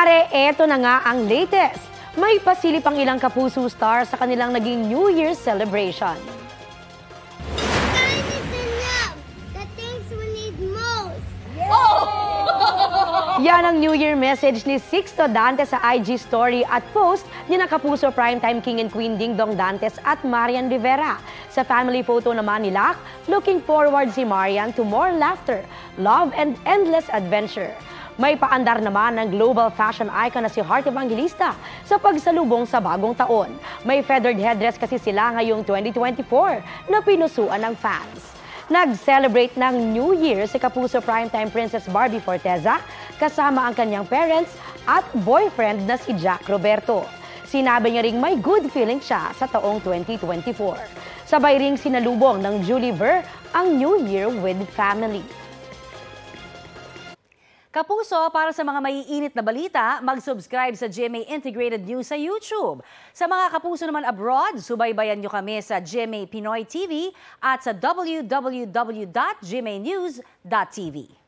Mare, eto na nga ang latest. May pasilip ang ilang kapuso star sa kanilang naging New Year's celebration. Kind is enough. The things we need most. Yan ang New Year message ni Sixto Dantes sa IG story at post ni na kapuso primetime king and queen Ding Dong Dantes at Marian Rivera. Sa family photo naman nila, looking forward si Marian to more laughter, love and endless adventure. May paandar naman ng global fashion icon na si Heart Evangelista sa pagsalubong sa bagong taon. May feathered headdress kasi sila ngayong 2024 na pinusuan ng fans. Nag-celebrate ng New Year si kapuso primetime Princess Barbie Forteza kasama ang kanyang parents at boyfriend na si Jack Roberto. Sinabi niya ring may good feeling siya sa taong 2024. Sabay ring sinalubong ng Julie Ver ang New Year with family. Kapuso, para sa mga maiinit na balita, mag-subscribe sa GMA Integrated News sa YouTube. Sa mga kapuso naman abroad, subaybayan nyo kami sa GMA Pinoy TV at sa www.gmanews.tv.